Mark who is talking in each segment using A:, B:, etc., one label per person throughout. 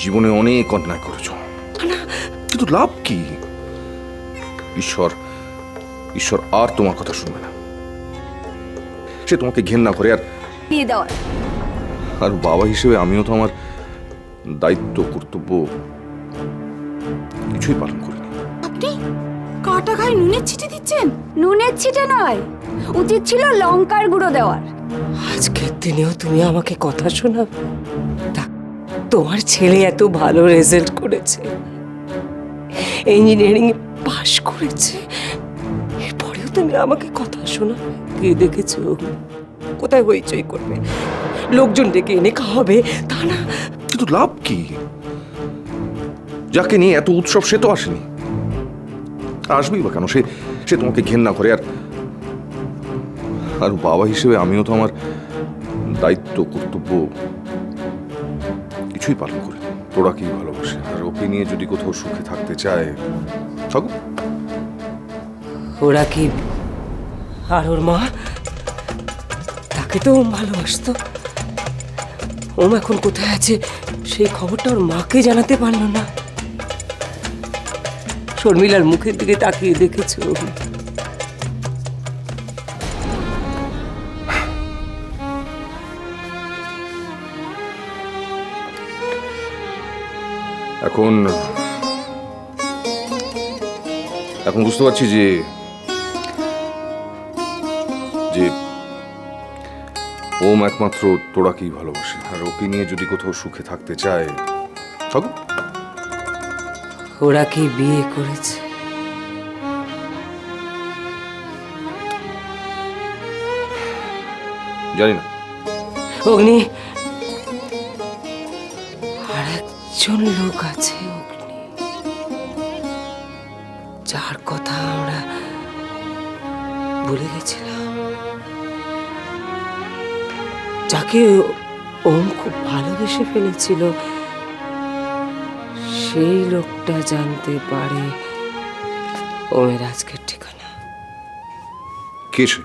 A: জীবনে অনেক অন্যায় করেছো, কিন্তু লাভ কি? ঈশ্বর ঈশ্বর আর তোমার কথা শুনবে না। সে তোমাকে ঘেন্না করে।
B: বিয়ে দেওয়ার
A: আর বাবা হিসেবে আমিও তো আমার দায়িত্ব কর্তব্য কিছুই পালন করিনি।
B: আপনি কাটা খায় নুনের ছিটে দিচ্ছেন। নুনের ছিটে নয়, উচিত ছিল লঙ্কার গুঁড়ো দেওয়ার।
C: আজকের দিনেও তুমি আমাকে কথা শোনাবে? তোমার ছেলে এত ভালো রেজাল্ট করেছে, ইঞ্জিনিয়ারিং পাশ করেছে, এরপরেও তুমি আমাকে কথা শোনাবে? কে দেখেছো কোথায় হইচই করবে, লোকজন ডেকে এনে খাওয়াবে, তা না।
A: কিন্তু লাভ কি? যাকে নিয়ে এত উৎসব সে তো আসেনি, আসবেই বা কেন? সে তোমাকে ঘেন্না করে। আর বাবা হিসেবে আমিও তো আমার দায়িত্ব কর্তব্য কিছুই পালন করিনি। তোরাকেই ভালোবাসে, আর ওকে নিয়ে যদি কোথাও সুখে থাকতে চায় থাকুক।
C: ওরা কি আর ওর মা, তাকে তো ভালোবাসতো। ওম এখন কোথায় আছে সেই খবরটা ওর মাকে জানাতে পারলো না। শর্মিলার মুখের দিকে তাকিয়ে দেখেছো?
A: এখন বুঝতে পারছি যে ওম একমাত্র তোরাকেই ভালোবাসে, আর ওকে নিয়ে যদি কোথাও সুখে থাকতে চায় থাকুক।
C: ওরা কি বিয়ে করেছে?
A: জানি না।
C: অগ্নি, আর একজন লোক আছে অগ্নি, যার কথা আমরা ভুলে গেছিলাম, যাকে ওম খুব ভালোবেসে ফেলেছিল। সেই লোকটা জানতে পারে ওমের আজকের ঠিকানা।
A: কে সে?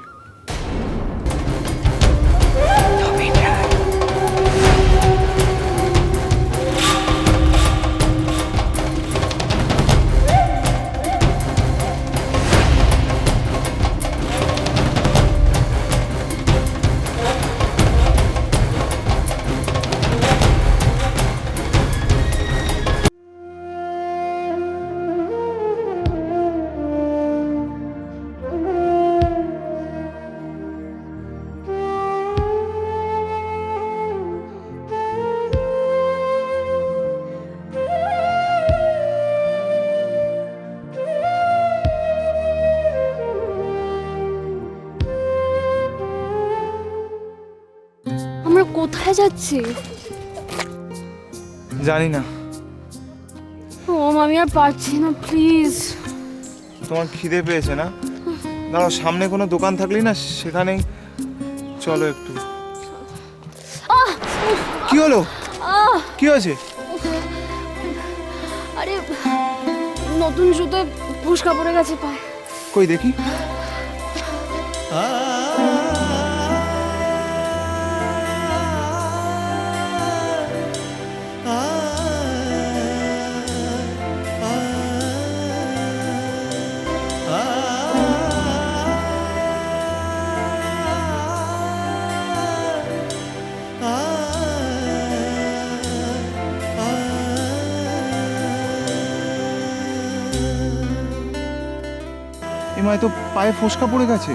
B: আমরা কোথায় যাচ্ছি?
D: জানি না।
B: ওম, আমি আর পারছি না, প্লিজ।
D: তোমার খিদে পেয়েছে না? দাঁড়াও, সামনে কোনো দোকান থাকলেই না সেখানেই চলো একটু। কি হলো? কি হয়েছে?
B: আরে নতুন জুতো ফুসকা পড়ে গেছে পায়ে।
D: কই দেখি। এমায় তো পায়ে ফোসকা পড়ে গেছে,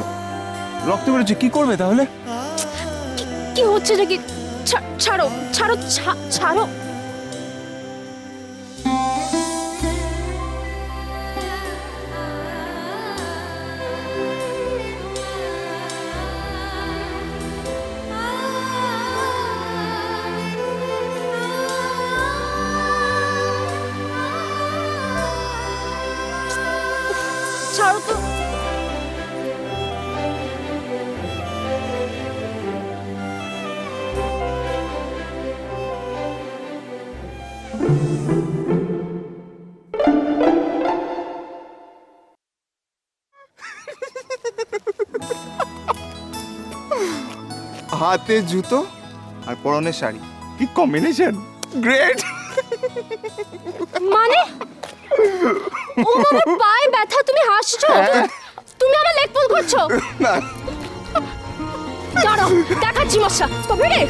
D: রক্ত বেরোচ্ছে। কি করবে তাহলে?
B: কি হচ্ছে নাকি? ছাড়ো ছাড়ো ছাড়ো। ছাড়ো তো।
D: হাতে জুতো আর পরনে শাড়ি, কি কম্বিনেশন! গ্রেট।
B: মানে ও আমার পায়ে ব্যথা, তুমি হাসছো? তুমি আমার লেগ পুল করছো?
D: না
B: দাঁড়াও, দেখাচ্ছি মশা। তবে রে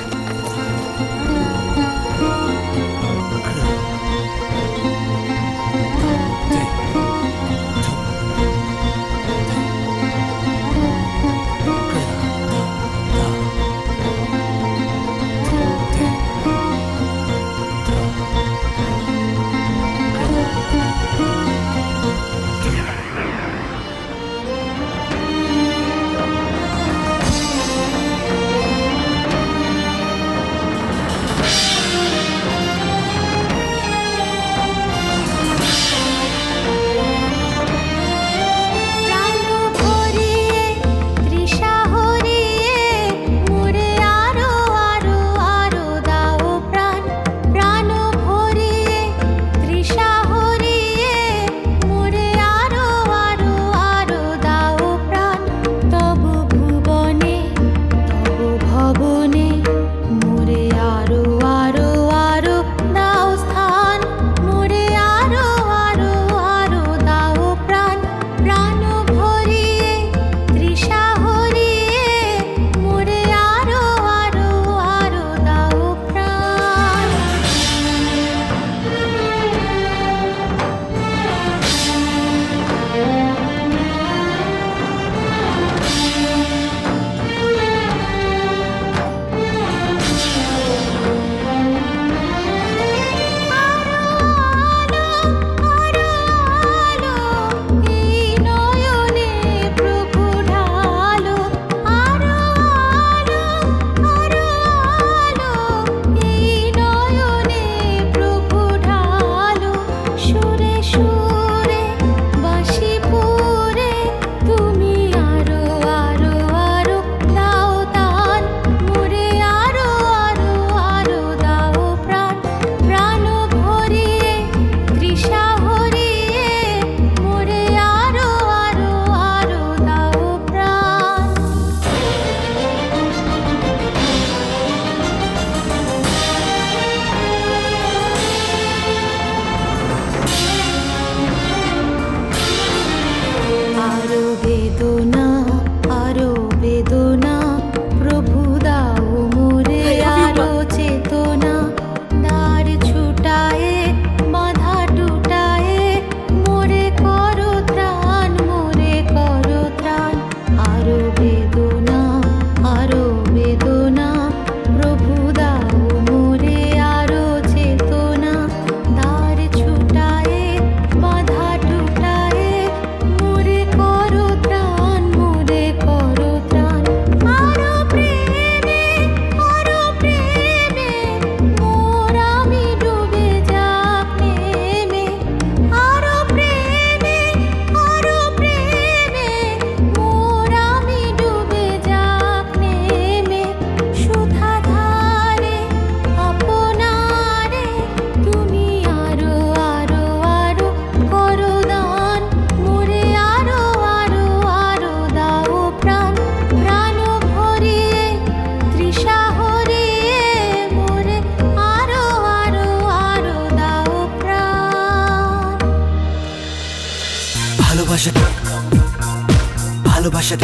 E: ভালোবাসা